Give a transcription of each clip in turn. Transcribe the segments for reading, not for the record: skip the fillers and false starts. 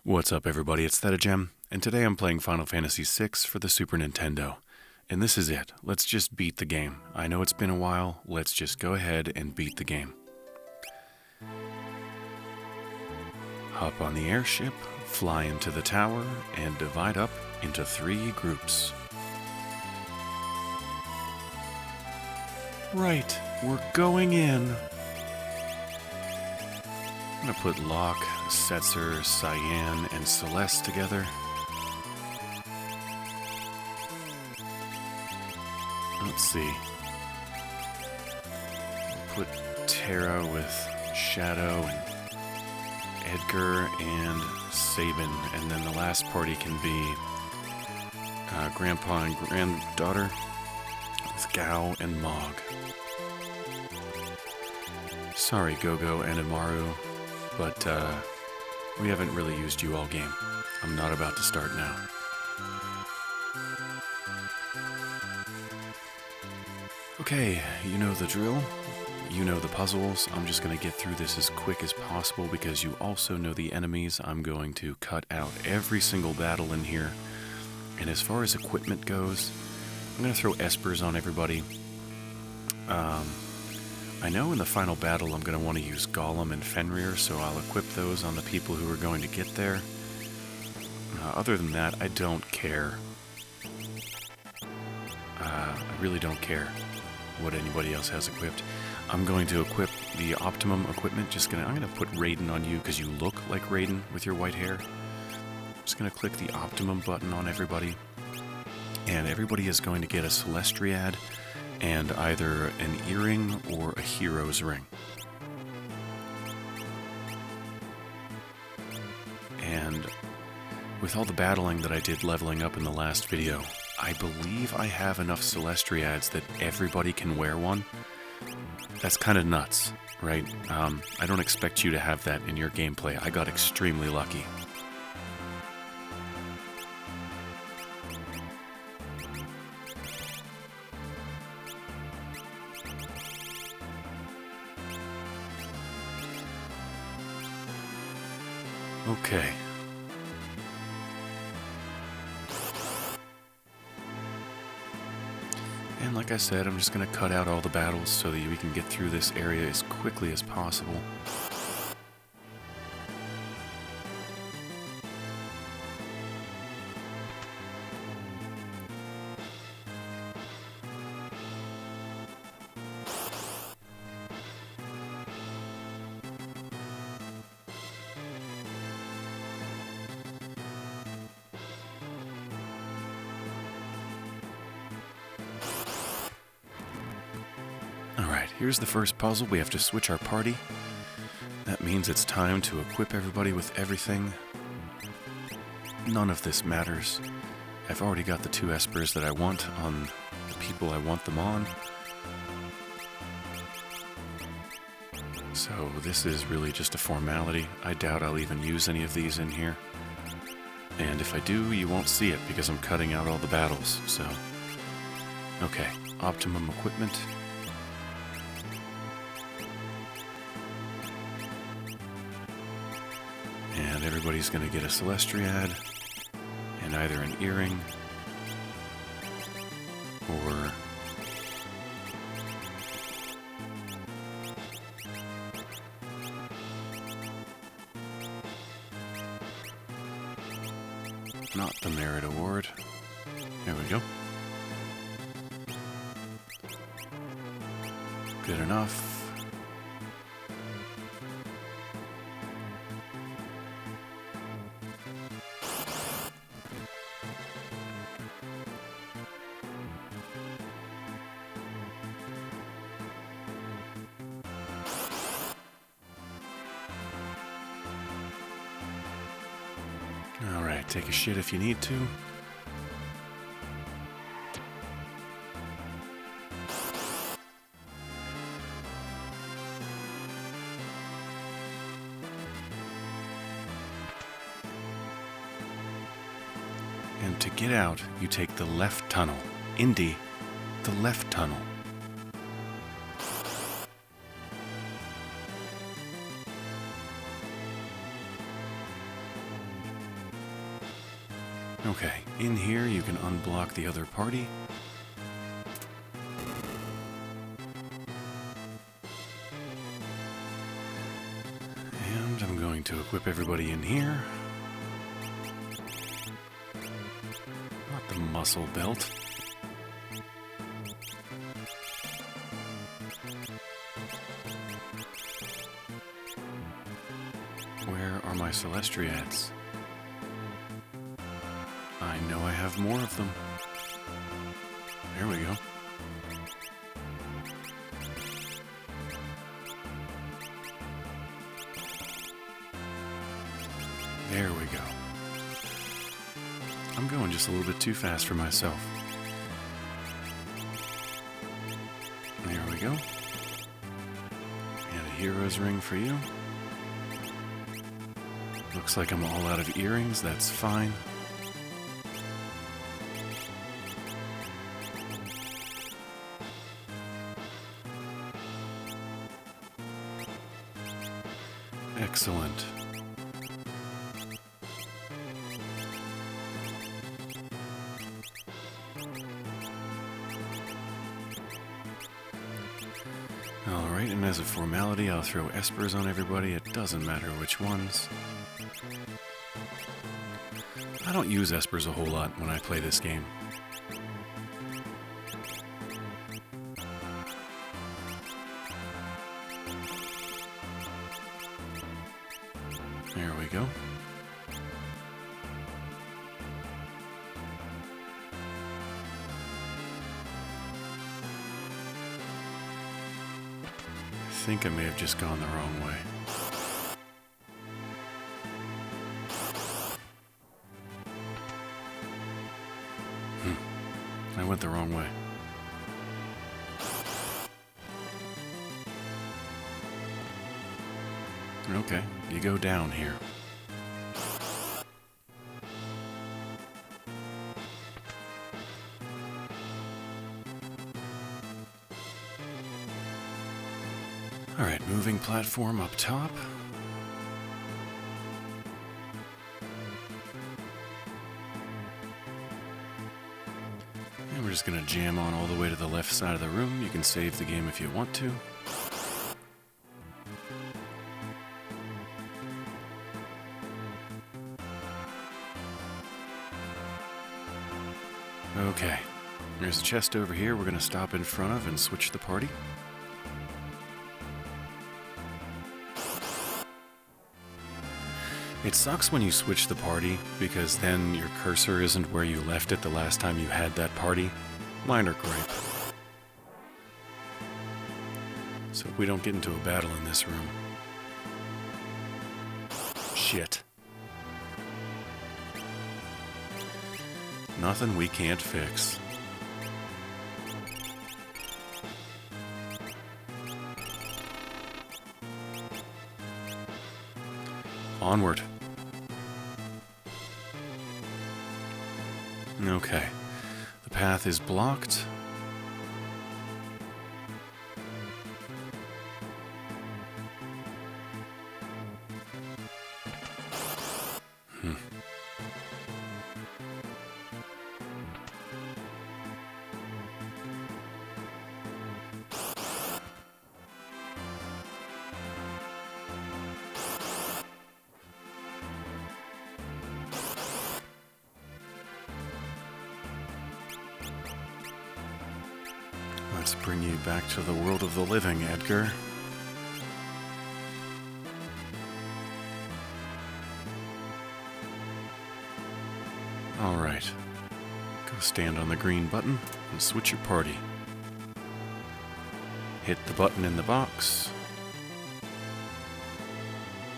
What's up, everybody? It's Thedagem, and today I'm playing Final Fantasy VI for the Super Nintendo. And this is it. Let's just beat the game. I know it's been a while. Let's just go ahead and beat the game. Hop on the airship, fly into the tower, and divide up into 3 groups. Right, we're going in. I'm gonna put Locke, Setzer, Cyan, and Celeste together. Let's see. Put Terra with Shadow and Edgar and Sabin, and then the last party can be Grandpa and Granddaughter with Gao and Mog. Sorry, Gogo and Amaru, but we haven't really used you all game. I'm not about to start now. Okay, you know the drill. You know the puzzles. I'm just going to get through this as quick as possible because you also know the enemies. I'm going to cut out every single battle in here. And as far as equipment goes, I'm going to throw espers on everybody. I know in the final battle I'm going to want to use Golem and Fenrir, so I'll equip those on the people who are going to get there. Other than that, I don't care. I really don't care what anybody else has equipped. I'm going to equip the optimum equipment. I'm going to put Raiden on you because you look like Raiden with your white hair. I'm just going to click the optimum button on everybody. And everybody is going to get a Celestriad and either an earring or a hero's ring. And with all the battling that I did leveling up in the last video, I believe I have enough Celestriads that everybody can wear one. That's kind of nuts, right? I don't expect you to have that in your gameplay. I got extremely lucky. Okay. And like I said, I'm just going to cut out all the battles so that we can get through this area as quickly as possible. Alright, here's the first puzzle. We have to switch our party. That means it's time to equip everybody with everything. None of this matters. I've already got the 2 espers that I want on the people I want them on. So this is really just a formality. I doubt I'll even use any of these in here. And if I do, you won't see it because I'm cutting out all the battles, so... Okay, optimum equipment. And everybody's going to get a Celestriad, and either an earring, or not the Merit Award. There we go. Good enough. Alright, take a shit if you need to. And to get out, you take the left tunnel. Indy, the left tunnel. Okay, in here you can unblock the other party. And I'm going to equip everybody in here. Not the muscle belt. Where are my Celestriads? I know I have more of them. There we go. There we go. I'm going just a little bit too fast for myself. There we go. And a hero's ring for you. Looks like I'm all out of earrings. That's fine. Excellent. Alright, and as a formality, I'll throw espers on everybody. It doesn't matter which ones. I don't use espers a whole lot when I play this game. There we go. I think I may have just gone the wrong way. I went the wrong way. Okay, you go down here. Alright, moving platform up top. And we're just going to jam on all the way to the left side of the room. You can save the game if you want to. Okay, there's a chest over here we're going to stop in front of and switch the party. It sucks when you switch the party, because then your cursor isn't where you left it the last time you had that party. Minor gripe. So we don't get into a battle in this room. Shit. Nothing we can't fix. Onward. Okay. The path is blocked. Let's bring you back to the world of the living, Edgar. Alright. Go stand on the green button and switch your party. Hit the button in the box.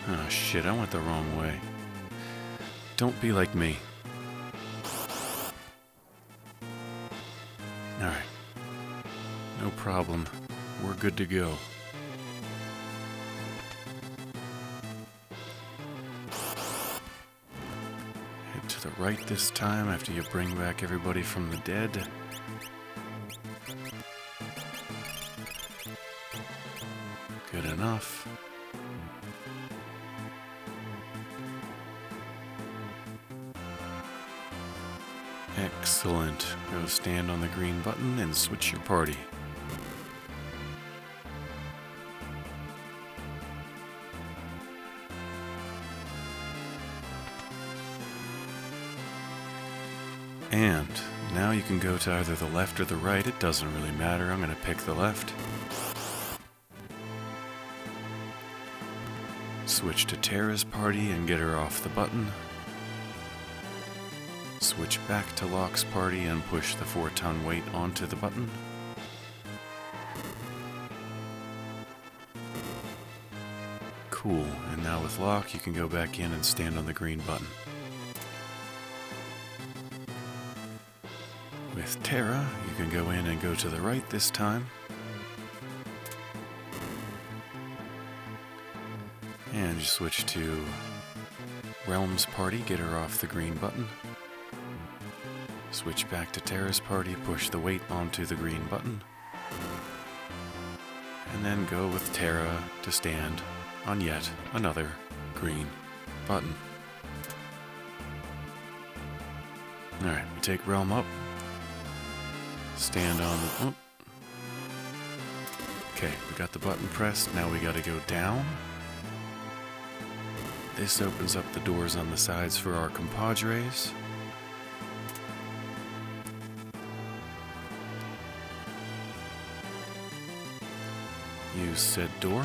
Oh shit, I went the wrong way. Don't be like me. Alright. No problem. We're good to go. Head to the right this time after you bring back everybody from the dead. Good enough. Excellent. Go stand on the green button and switch your party. And now you can go to either the left or the right. It doesn't really matter. I'm going to pick the left. Switch to Tara's party and get her off the button. Switch back to Locke's party and push the 4-ton weight onto the button. Cool. And now with Locke, you can go back in and stand on the green button. With Tara, you can go in and go to the right this time. And you switch to Realm's party, get her off the green button. Switch back to Tara's party, push the weight onto the green button. And then go with Tara to stand on yet another green button. Alright, we take Realm up. Stand on the... Oh. Okay, we got the button pressed. Now we gotta go down. This opens up the doors on the sides for our compadres. Use said door.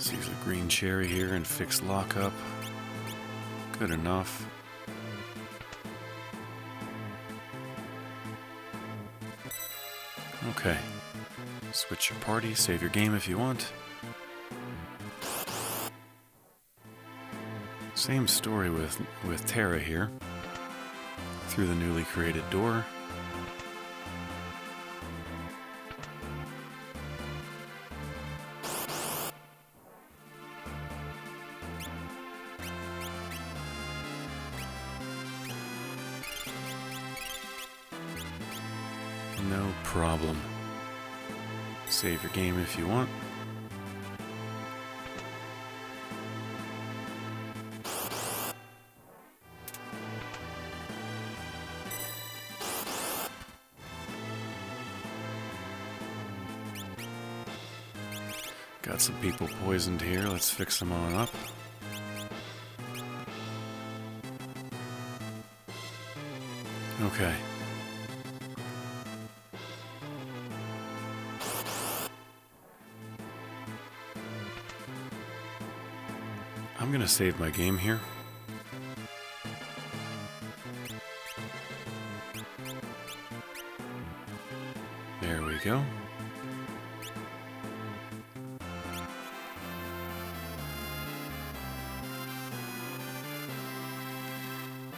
Let's use a green cherry here and fix Locke up. Good enough. Okay. Switch your party, save your game if you want. Same story with Tara here. Through the newly created door. No problem. Save your game if you want. Got some people poisoned here. Let's fix them on up. Okay. I'm gonna save my game here. There we go.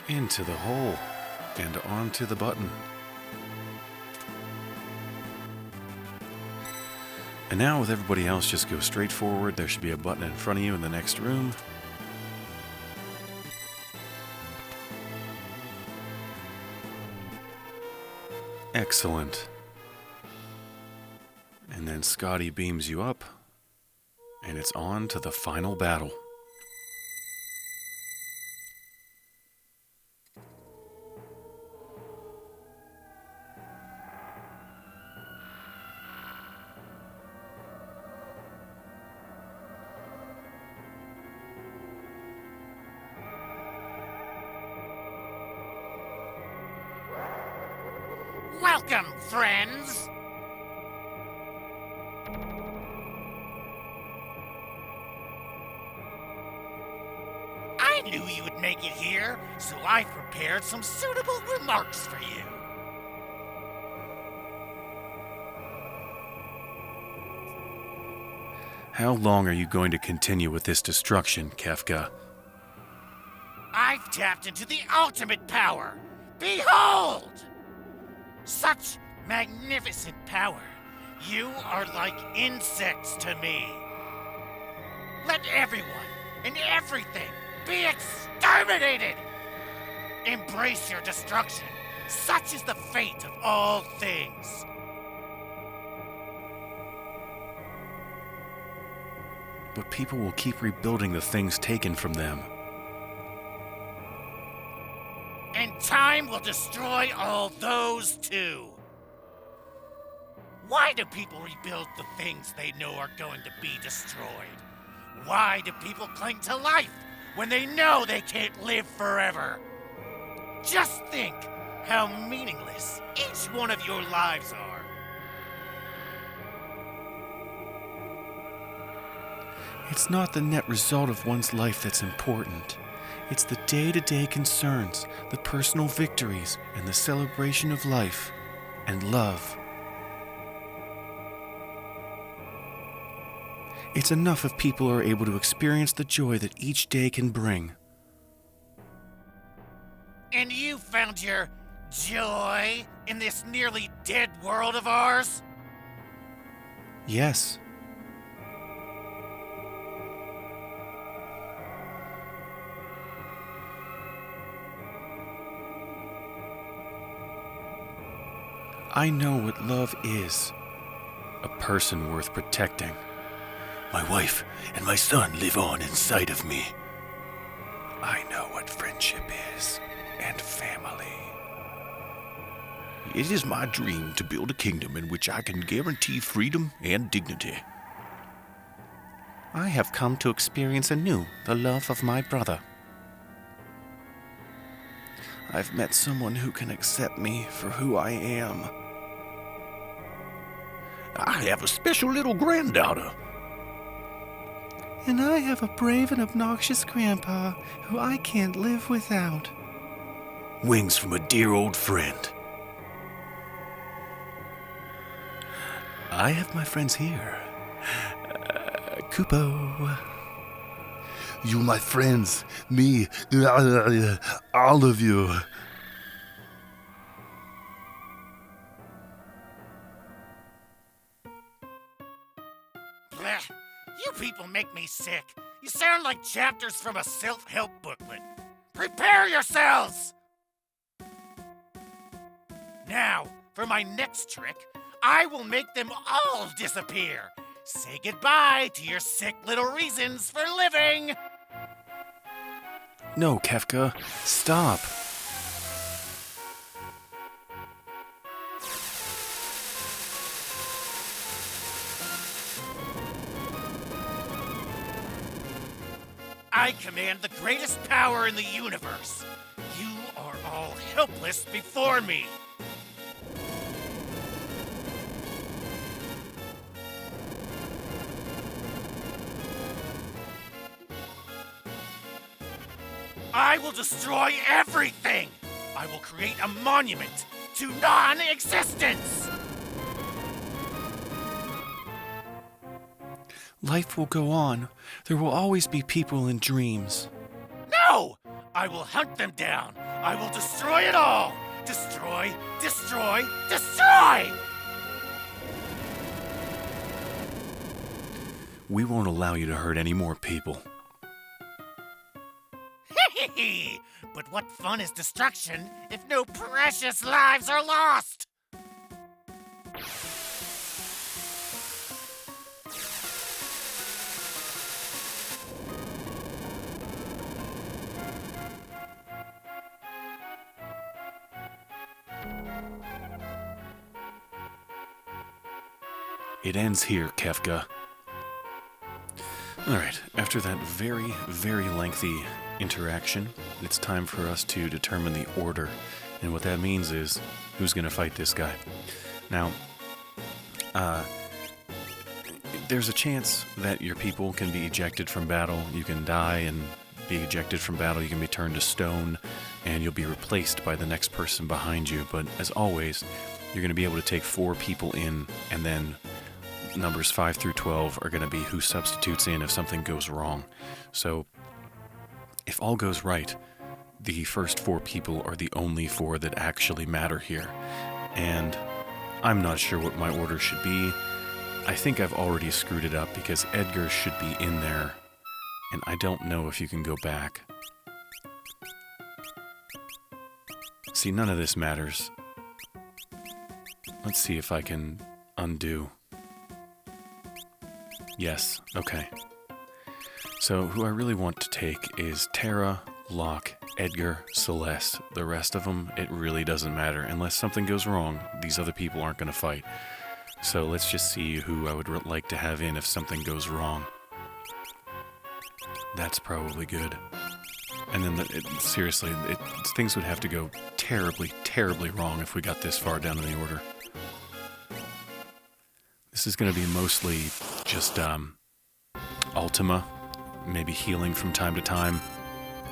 Into the hole and onto the button. And now with everybody else, just go straight forward. There should be a button in front of you in the next room. Excellent. And then Scotty beams you up, and it's on to the final battle. Welcome, friends! I knew you would make it here, so I prepared some suitable remarks for you. How long are you going to continue with this destruction, Kefka? I've tapped into the ultimate power. Behold! Such magnificent power. You are like insects to me. Let everyone and everything be exterminated. Embrace your destruction Such is the fate of all things. But people will keep rebuilding the things taken from them. And time will destroy all those too. Why do people rebuild the things they know are going to be destroyed? Why do people cling to life when they know they can't live forever? Just think how meaningless each one of your lives are. It's not the net result of one's life that's important. It's the day-to-day concerns, the personal victories, and the celebration of life and love. It's enough if people are able to experience the joy that each day can bring. And you found your joy in this nearly dead world of ours? Yes. I know what love is. A person worth protecting. My wife and my son live on inside of me. I know what friendship is, and family. It is my dream to build a kingdom in which I can guarantee freedom and dignity. I have come to experience anew the love of my brother. I've met someone who can accept me for who I am. I have a special little granddaughter. And I have a brave and obnoxious grandpa who I can't live without. Wings from a dear old friend. I have my friends here. Kupo. You, my friends. Me. All of you. Blech. You people make me sick. You sound like chapters from a self-help booklet. Prepare yourselves! Now, for my next trick, I will make them all disappear. Say goodbye to your sick little reasons for living. No, Kefka. Stop. I command the greatest power in the universe. You are all helpless before me. I will destroy everything. I will create a monument to non-existence. Life will go on. There will always be people in dreams. No! I will hunt them down. I will destroy it all. Destroy, destroy, destroy! We won't allow you to hurt any more people. But what fun is destruction if no precious lives are lost? It ends here, Kefka. Alright, after that very, very lengthy interaction, it's time for us to determine the order. And what that means is, who's going to fight this guy? Now, there's a chance that your people can be ejected from battle. You can die and be ejected from battle. You can be turned to stone, and you'll be replaced by the next person behind you. But as always, you're going to be able to take 4 people in, and then numbers 5 through 12 are going to be who substitutes in if something goes wrong. So, if all goes right, the first 4 people are the only 4 that actually matter here. And I'm not sure what my order should be. I think I've already screwed it up because Edgar should be in there. And I don't know if you can go back. See, none of this matters. Let's see if I can undo. Yes, okay. So who I really want to take is Tara, Locke, Edgar, Celeste. The rest of them, it really doesn't matter. Unless something goes wrong, these other people aren't going to fight. So let's just see who I would like to have in if something goes wrong. That's probably good. And then, seriously, things would have to go terribly, terribly wrong if we got this far down in the order. This is going to be mostly just Ultima, maybe healing from time to time.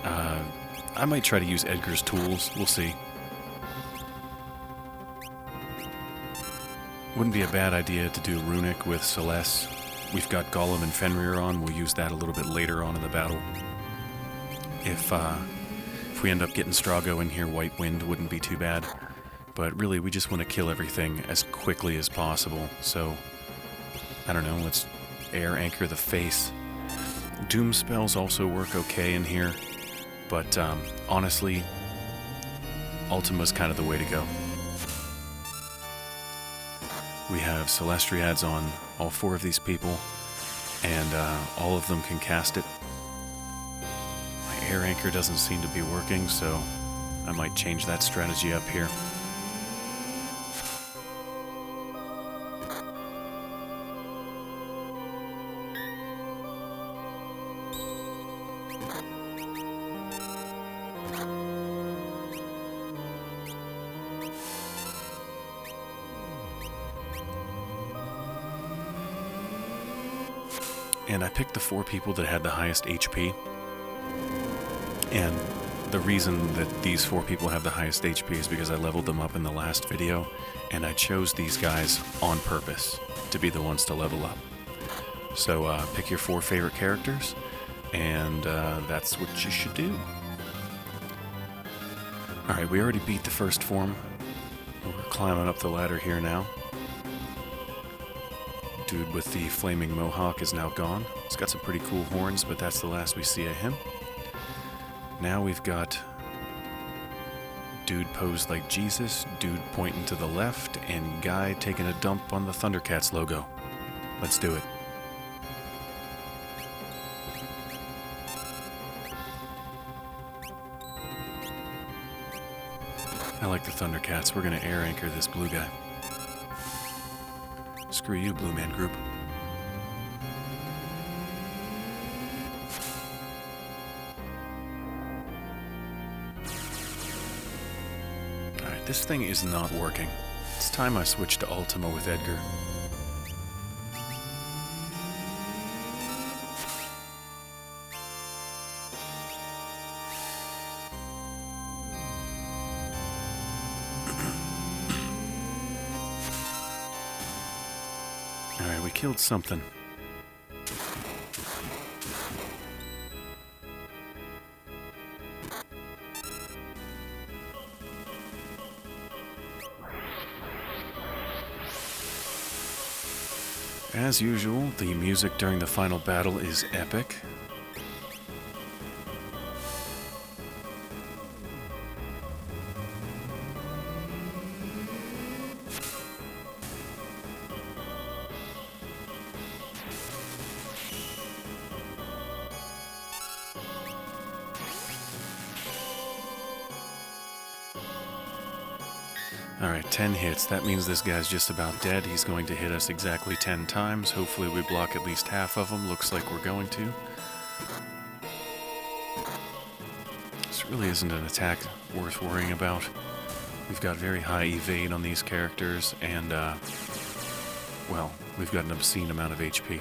I might try to use Edgar's tools. We'll see. Wouldn't be a bad idea to do Runic with Celeste. We've got Gollum and Fenrir on. We'll use that a little bit later on in the battle. If we end up getting Strago in here, White Wind wouldn't be too bad. But really, we just want to kill everything as quickly as possible. So, I don't know, let's air anchor the face. Doom spells also work okay in here. But honestly, Ultima's kind of the way to go. We have Celestriads on all 4 of these people, and all of them can cast it. My air anchor doesn't seem to be working, so I might change that strategy up here. And I picked the 4 people that had the highest HP. And the reason that these 4 people have the highest HP is because I leveled them up in the last video, and I chose these guys on purpose to be the ones to level up. So pick your 4 favorite characters, and that's what you should do. Alright, we already beat the first form. We're climbing up the ladder here now. Dude with the flaming mohawk is now gone. He's got some pretty cool horns, but that's the last we see of him. Now we've got dude posed like Jesus, dude pointing to the left, and guy taking a dump on the Thundercats logo. Let's do it. I like the Thundercats. We're gonna air anchor this blue guy. Screw you, Blue Man Group. Alright, this thing is not working. It's time I switch to Ultima with Edgar. Alright, we killed something. As usual, the music during the final battle is epic. Alright, 10 hits. That means this guy's just about dead. He's going to hit us exactly 10 times. Hopefully we block at least half of them. Looks like we're going to. This really isn't an attack worth worrying about. We've got very high evade on these characters, and, well, we've got an obscene amount of HP.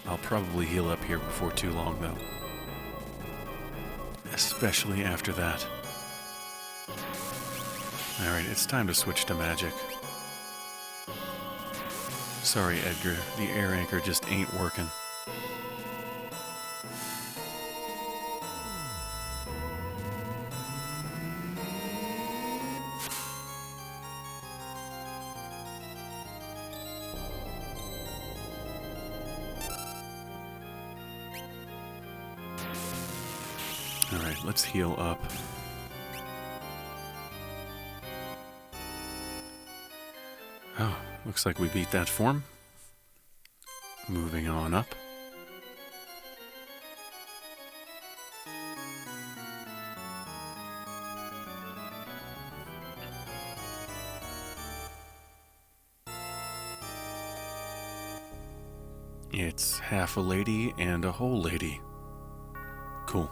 I'll probably heal up here before too long, though. Especially after that. Alright, it's time to switch to magic. Sorry, Edgar, the air anchor just ain't working. Alright, let's heal up. Oh, looks like we beat that form. Moving on up. It's half a lady and a whole lady. Cool.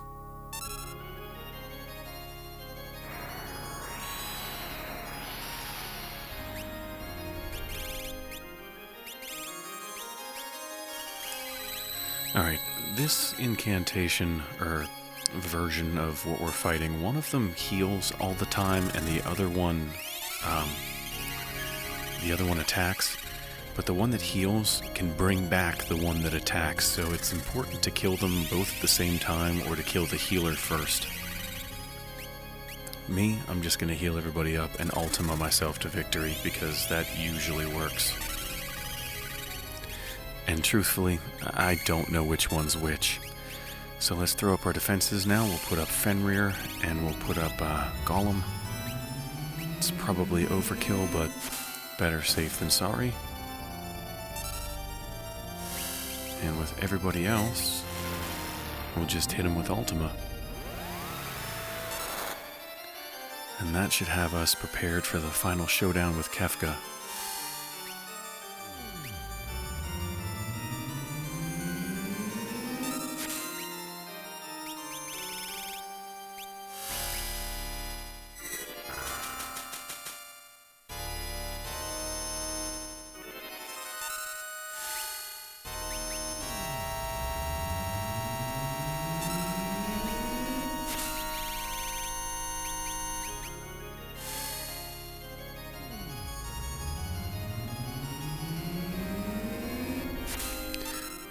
Alright, this incantation, or version of what we're fighting, one of them heals all the time and the other one attacks. But the one that heals can bring back the one that attacks, so it's important to kill them both at the same time or to kill the healer first. Me, I'm just going to heal everybody up and Ultima myself to victory, because that usually works. And truthfully, I don't know which one's which. So let's throw up our defenses now. We'll put up Fenrir, and we'll put up Golem. It's probably overkill, but better safe than sorry. And with everybody else, we'll just hit him with Ultima. And that should have us prepared for the final showdown with Kefka.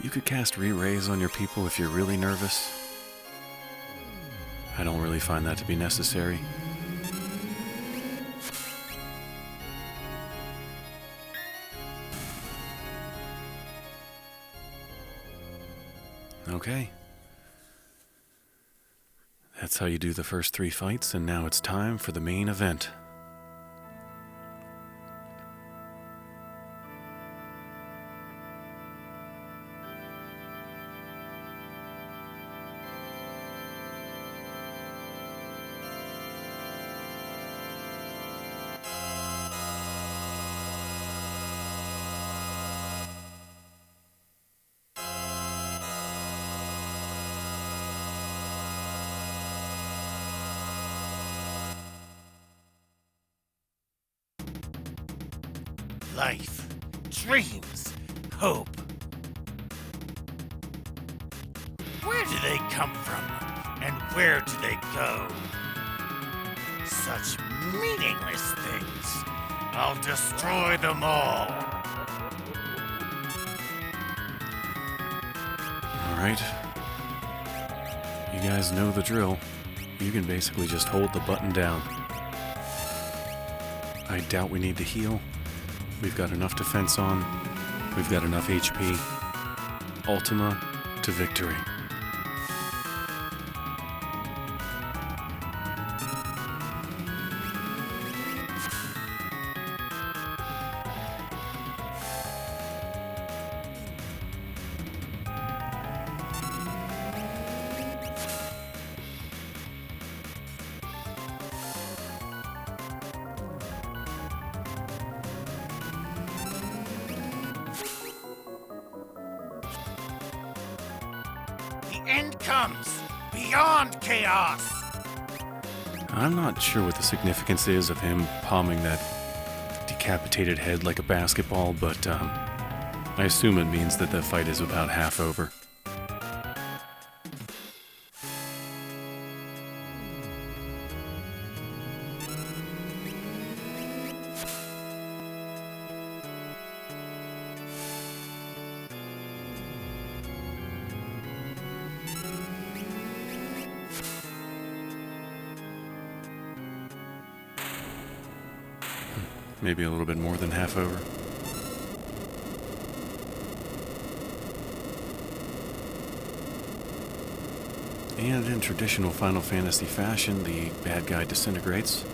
You could cast Re-Raise on your people if you're really nervous. I don't really find that to be necessary. Okay. That's how you do the first 3 fights, and now it's time for the main event. Life, dreams, hope. Where do they come from, and where do they go? Such meaningless things. I'll destroy them all. Alright. You guys know the drill. You can basically just hold the button down. I doubt we need to heal. We've got enough defense on. We've got enough HP. Ultima to victory. End comes beyond chaos. I'm not sure what the significance is of him palming that decapitated head like a basketball, but I assume it means that the fight is about half over. Maybe a little bit more than half over. And in traditional Final Fantasy fashion, the bad guy disintegrates.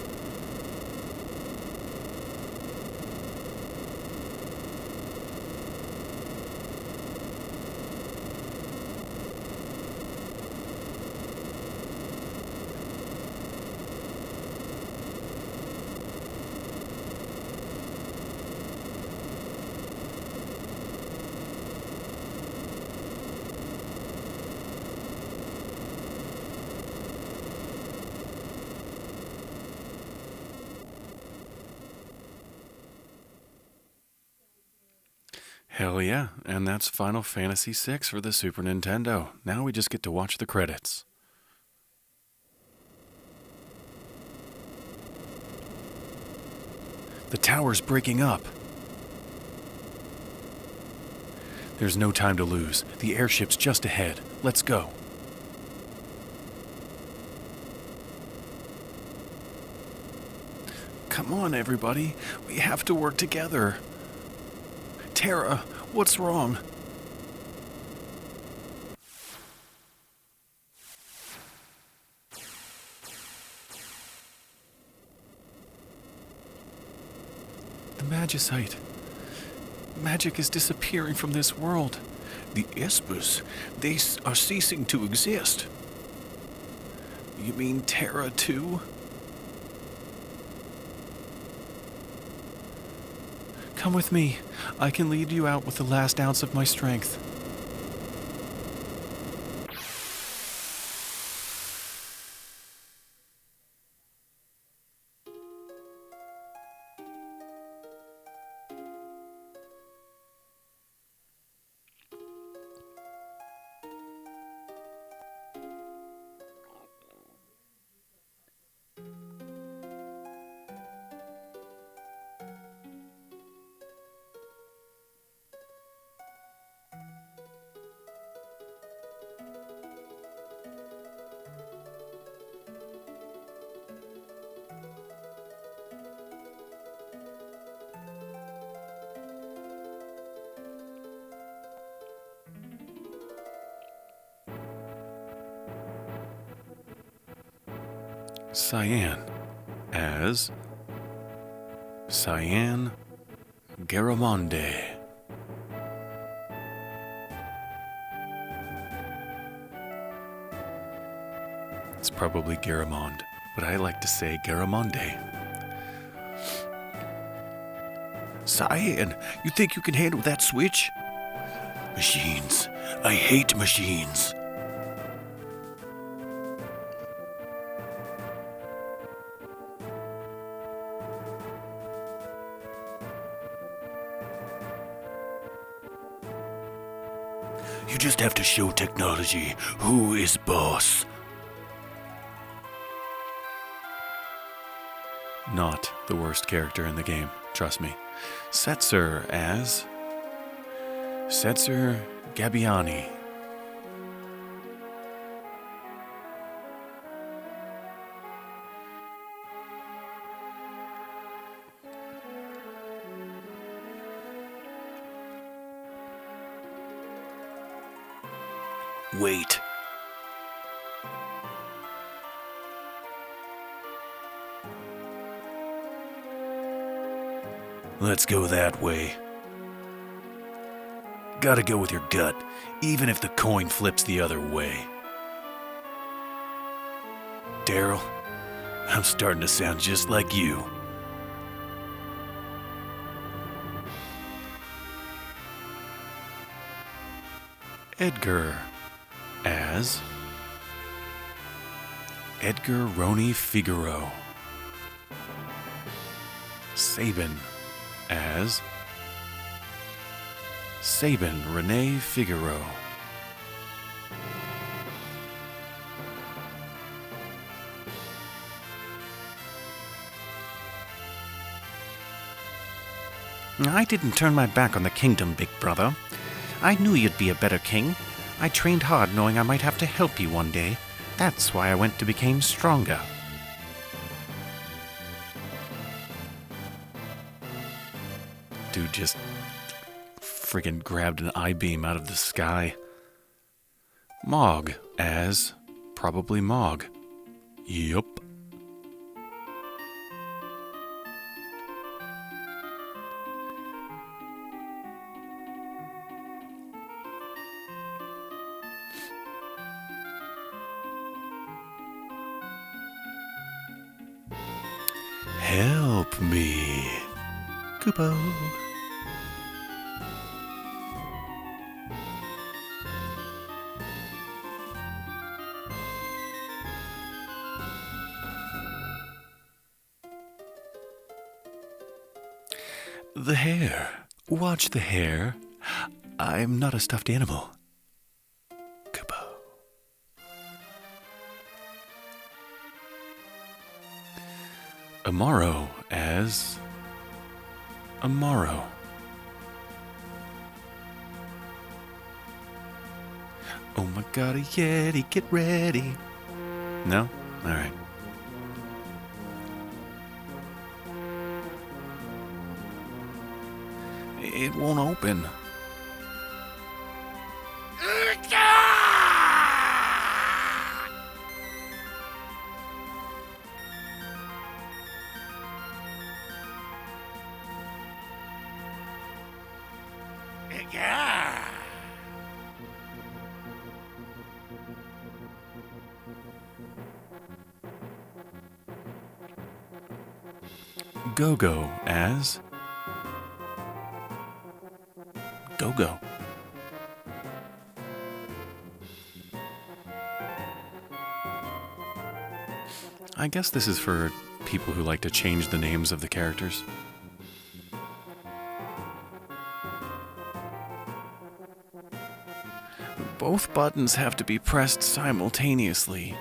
Hell yeah, and that's Final Fantasy VI for the Super Nintendo. Now we just get to watch the credits. The tower's breaking up. There's no time to lose. The airship's just ahead. Let's go. Come on, everybody. We have to work together. Terra, what's wrong? The Magicite. Magic is disappearing from this world. The Espers, they are ceasing to exist. You mean Terra too? Come with me. I can lead you out with the last ounce of my strength. Cyan as Cyan Garamonde. It's probably Garamond, but I like to say Garamonde. Cyan, you think you can handle that switch? Machines. I hate machines. You just have to show technology who is boss. Not the worst character in the game, trust me. Setzer as Setzer Gabbiani. Wait. Let's go that way. Gotta go with your gut, even if the coin flips the other way. Daryl, I'm starting to sound just like you. Edgar as Edgar Roni Figaro. Sabin as Sabin Renee Figaro. I didn't turn my back on the kingdom, big brother. I knew you'd be a better king. I trained hard knowing I might have to help you one day. That's why I went to become stronger. Dude just friggin' grabbed an I-beam out of the sky. Mog as probably Mog. Yup. Help me, Kupo. The hair. Watch the hair. I'm not a stuffed animal. Kapow. Amaro as Amaro. Oh my god, a Yeti, get ready. No? Alright. It won't open. Go-Go as Go-Go. I guess this is for people who like to change the names of the characters. Both buttons have to be pressed simultaneously.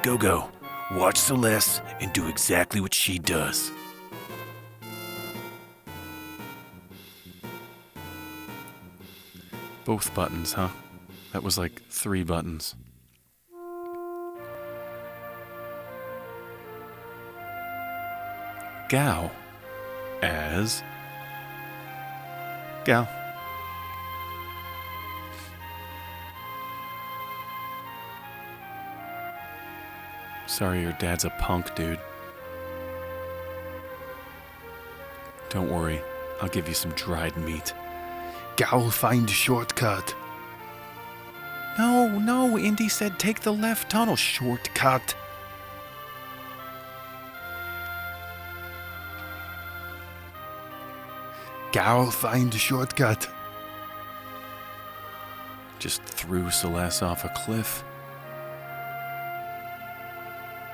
Go-Go, watch Celeste and do exactly what she does. Both buttons, huh? That was like 3 buttons. Gao as Gao. Sorry, your dad's a punk, dude. Don't worry, I'll give you some dried meat. Ga'll find a shortcut. No, Indy said take the left tunnel. Shortcut. Ga'll find a shortcut. Just threw Celeste off a cliff.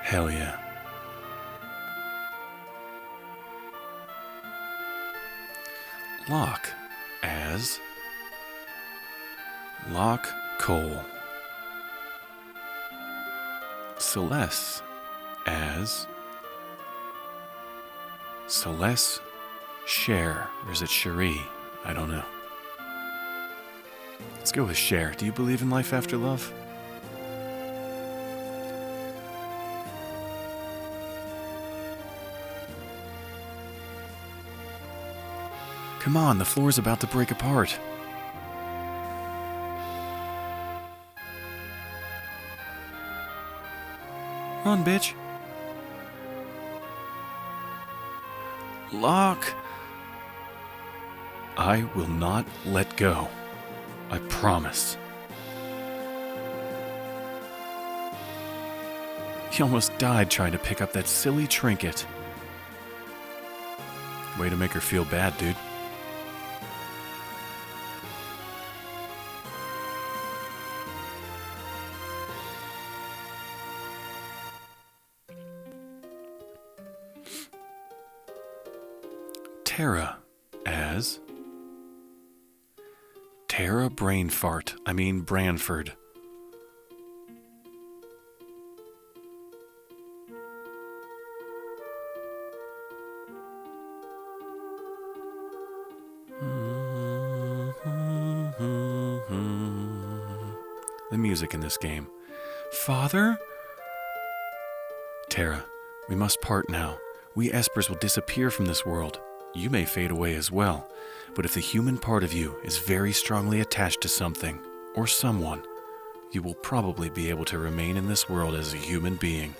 Hell yeah. Locke as Locke Cole. Celeste as Celeste Cher. Or is it Cherie? I don't know. Let's go with Cher. Do you believe in life after love? Come on, the floor's about to break apart. Run, bitch. Locke. I will not let go. I promise. He almost died trying to pick up that silly trinket. Way to make her feel bad, dude. Tara as Tara Brainfart. I mean Branford. The music in this game. Father? Tara, we must part now. We Espers will disappear from this world. You may fade away as well, but if the human part of you is very strongly attached to something or someone, you will probably be able to remain in this world as a human being.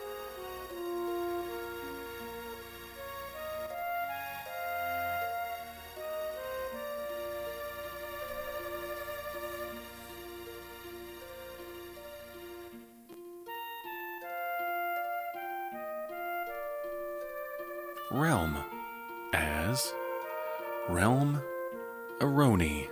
Realm as Realm Aroni.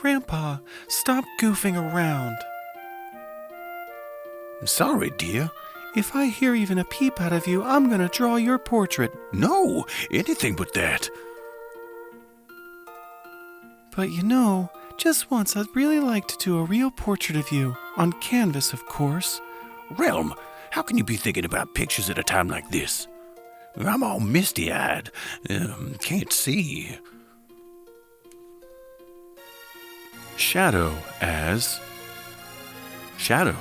Grandpa, stop goofing around. I'm sorry, dear. If I hear even a peep out of you, I'm gonna draw your portrait. No, anything but that. But you know, just once I'd really like to do a real portrait of you. On canvas, of course. Realm, how can you be thinking about pictures at a time like this? I'm all misty-eyed. Can't see. Shadow as... Shadow.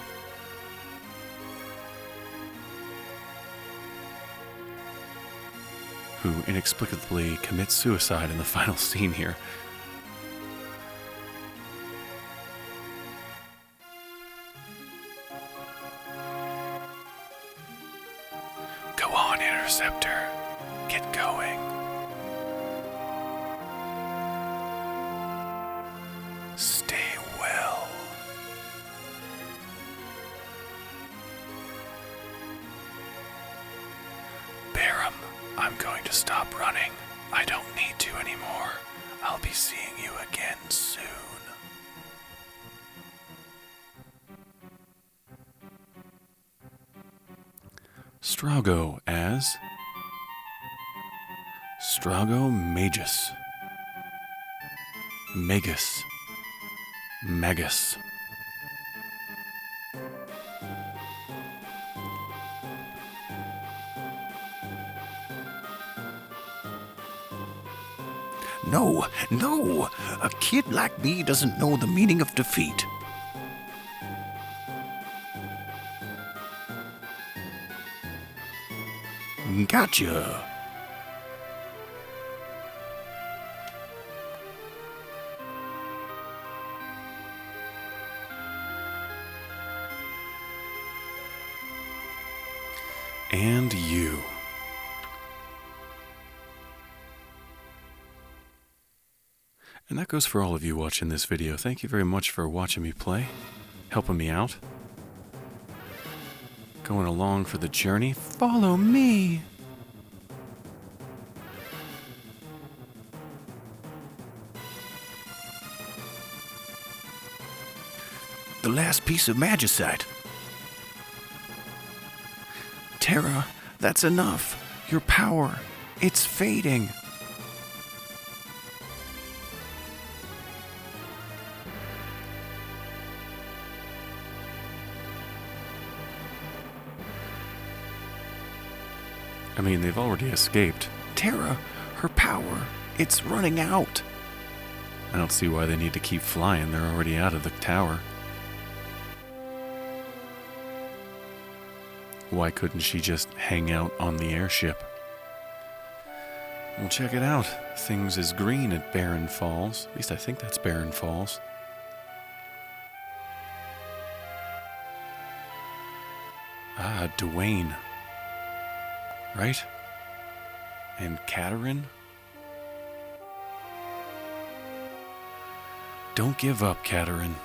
Who inexplicably commits suicide in the final scene here. Go on, Interceptor. Get going. Stay well. Barum, I'm going to stop running. I don't need to anymore. I'll be seeing you again soon. Strago as Strago Magus. Magus. Magus. No, no. A kid like me doesn't know the meaning of defeat. Gotcha. And you. And that goes for all of you watching this video. Thank you very much for watching me play, helping me out, going along for the journey. Follow me. The last piece of magicite. Terra, that's enough. Your power, it's fading. I mean, they've already escaped. Terra, her power, it's running out. I don't see why they need to keep flying. They're already out of the tower. Why couldn't she just hang out on the airship? Well, check it out. Things is green at Barren Falls. At least I think that's Barren Falls. Ah, Dwayne. Right? And Katerin? Don't give up, Katerin.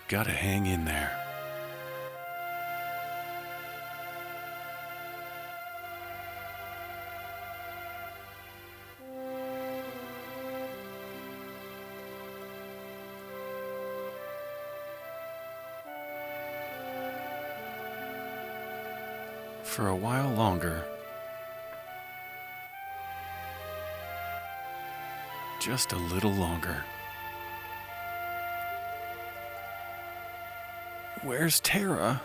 Gotta hang in there. For a while longer. Just a little longer. Where's Terra?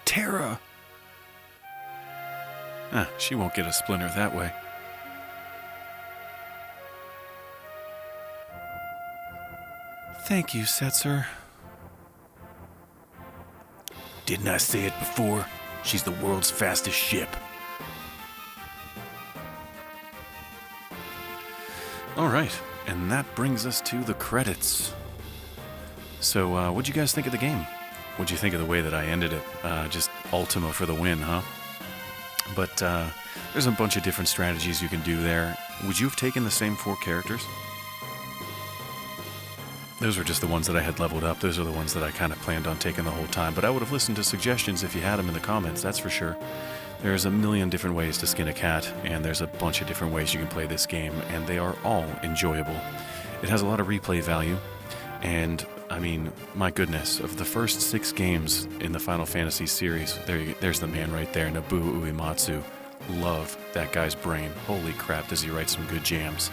Terra! Ah, she won't get a splinter that way. Thank you, Setzer. Didn't I say it before? She's the world's fastest ship. All right, and that brings us to the credits. So, what'd you guys think of the game? What'd you think of the way that I ended it? Just Ultima for the win, huh? But there's a bunch of different strategies you can do there. Would you have taken the same 4 characters? Those were just the ones that I had leveled up. Those are the ones that I kind of planned on taking the whole time. But I would have listened to suggestions if you had them in the comments, that's for sure. There's a million different ways to skin a cat, and there's a bunch of different ways you can play this game, and they are all enjoyable. It has a lot of replay value, and I mean, my goodness, of the first 6 games in the Final Fantasy series, there's the man right there, Nobuo Uematsu. Love that guy's brain. Holy crap, does he write some good jams.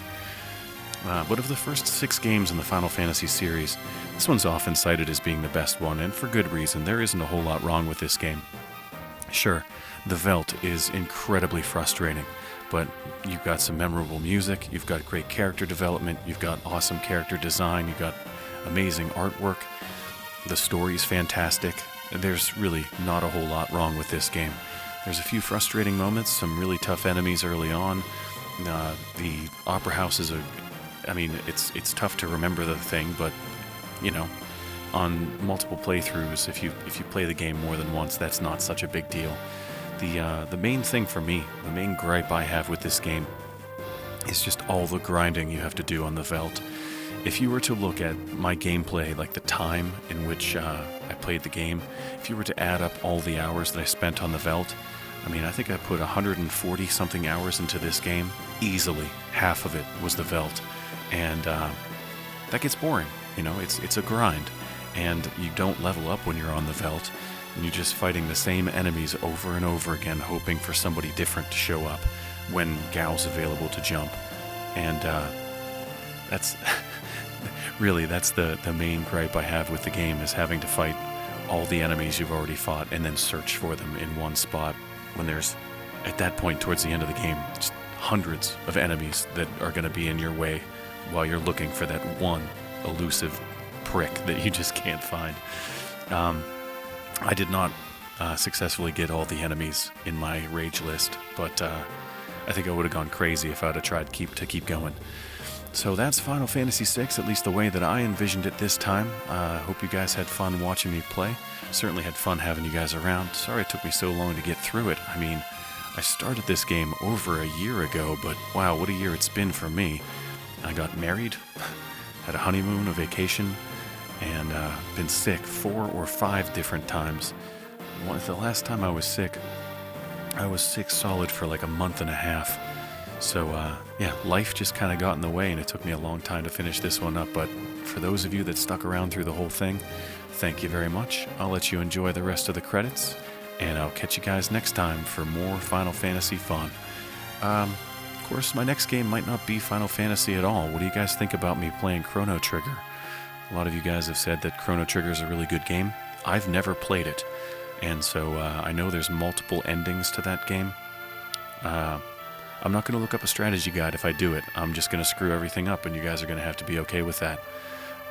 But of the first 6 games in the Final Fantasy series, this one's often cited as being the best one, and for good reason. There isn't a whole lot wrong with this game. Sure, the Veld is incredibly frustrating, but you've got some memorable music, you've got great character development, you've got awesome character design, you've got amazing artwork, the story's fantastic. There's really not a whole lot wrong with this game. There's a few frustrating moments, some really tough enemies early on. The Opera House is it's tough to remember the thing, but, you know, on multiple playthroughs, if you play the game more than once, that's not such a big deal. The main thing for me, the main gripe I have with this game, is just all the grinding you have to do on the Veld. If you were to look at my gameplay, like the time in which I played the game, if you were to add up all the hours that I spent on the Veld, I mean, I think I put 140-something hours into this game. Easily, half of it was the Veld. And that gets boring, you know, it's a grind. And you don't level up when you're on the Veld, and you're just fighting the same enemies over and over again, hoping for somebody different to show up when Gao's available to jump. And that's... really, that's the main gripe I have with the game, is having to fight all the enemies you've already fought and then search for them in one spot, when there's, at that point towards the end of the game, just hundreds of enemies that are going to be in your way while you're looking for that one elusive prick that you just can't find. I did not successfully get all the enemies in my rage list, but I think I would have gone crazy if I'd have tried to keep going. So that's Final Fantasy VI, at least the way that I envisioned it this time. Hope you guys had fun watching me play. Certainly had fun having you guys around. Sorry it took me so long to get through it. I mean, I started this game over a year ago, but wow, what a year it's been for me. I got married, had a honeymoon, a vacation, and been sick 4 or 5 different times. The last time I was sick solid for like a month and a half. So, yeah, life just kind of got in the way, and it took me a long time to finish this one up, but for those of you that stuck around through the whole thing, thank you very much. I'll let you enjoy the rest of the credits, and I'll catch you guys next time for more Final Fantasy fun. Of course, my next game might not be Final Fantasy at all. What do you guys think about me playing Chrono Trigger? A lot of you guys have said that Chrono Trigger is a really good game. I've never played it, and so I know there's multiple endings to that game. I'm not going to look up a strategy guide if I do it. I'm just going to screw everything up, and you guys are going to have to be okay with that.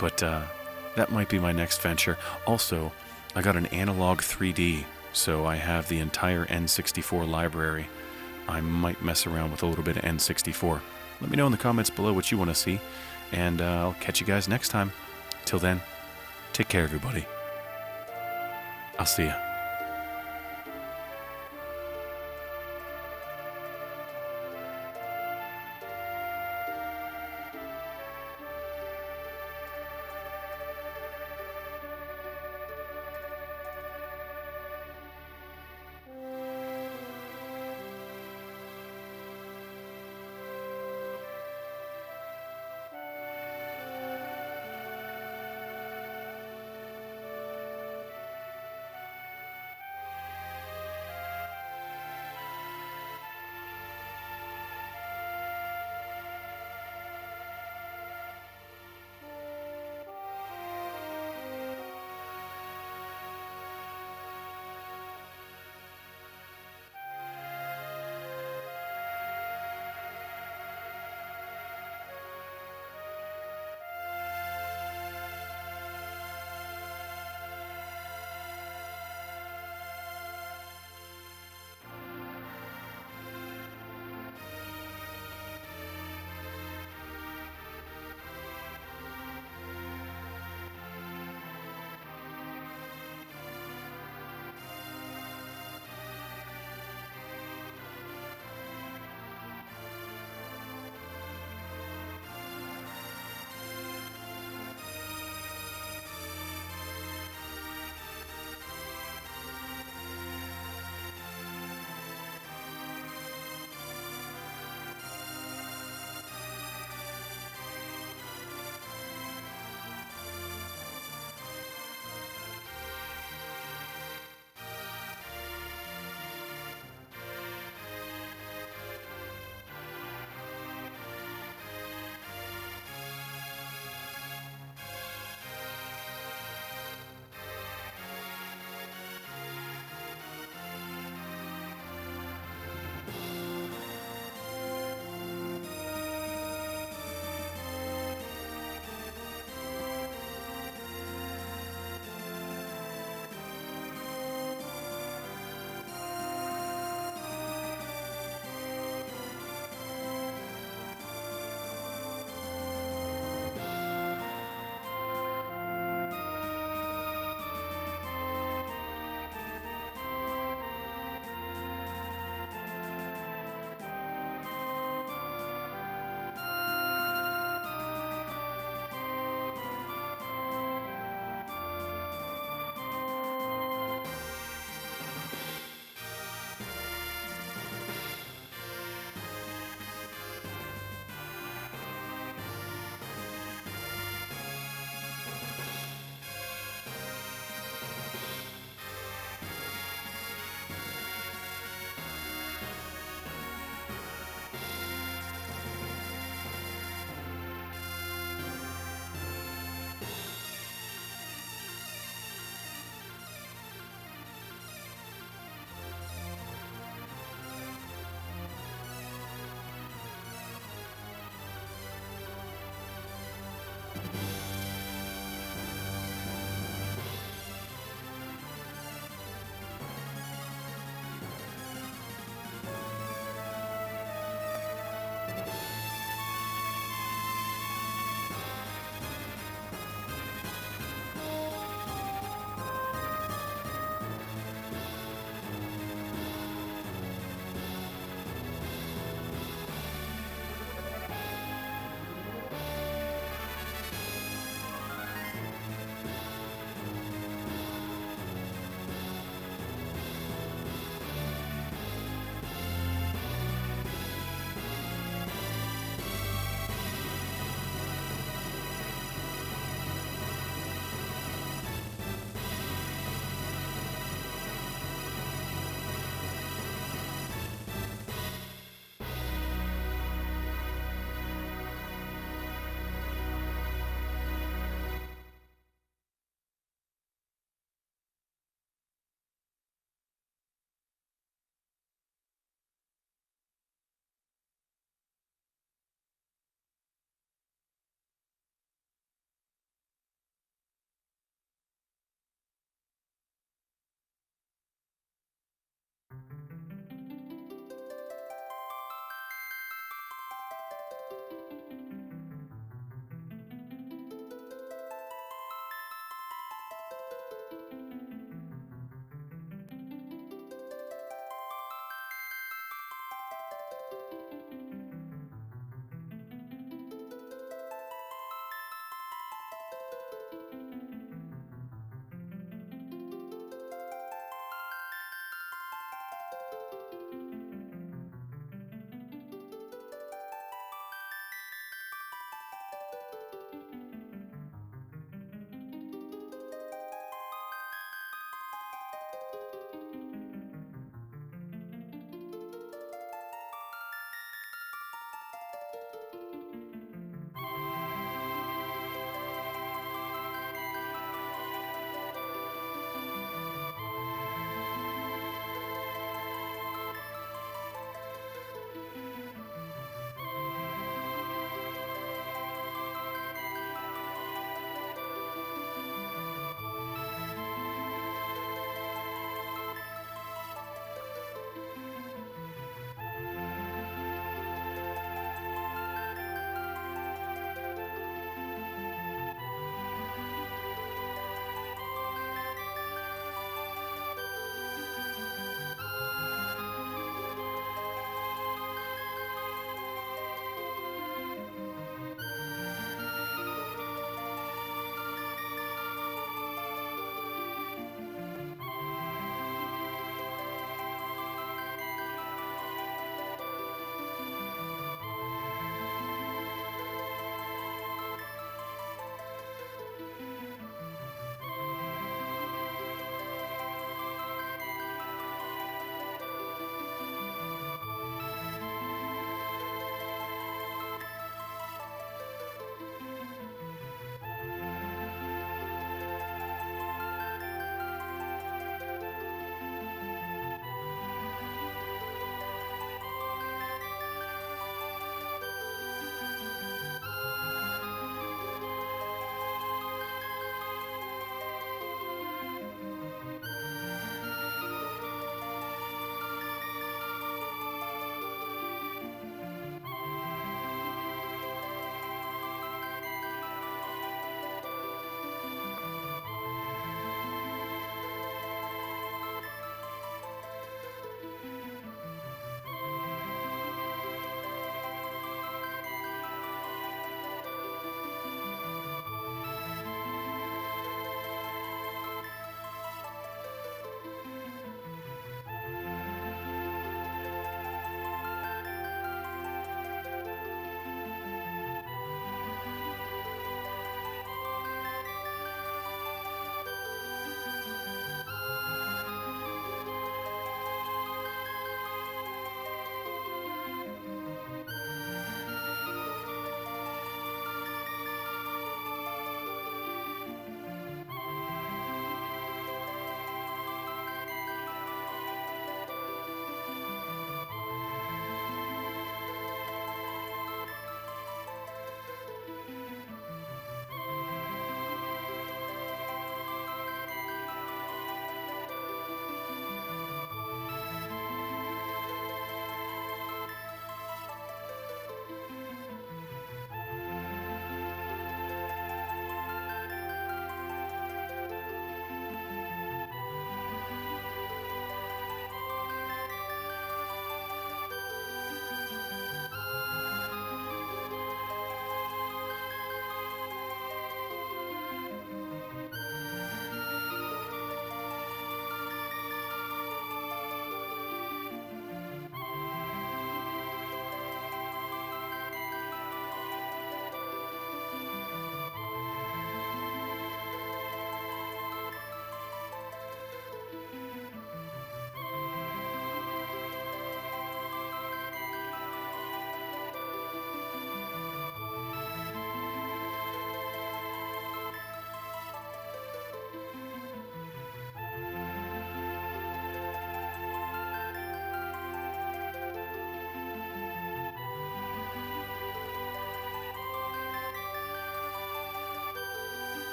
But that might be my next venture. Also, I got an analog 3D, so I have the entire N64 library. I might mess around with a little bit of N64. Let me know in the comments below what you want to see, and I'll catch you guys next time. Till then, take care, everybody. I'll see ya.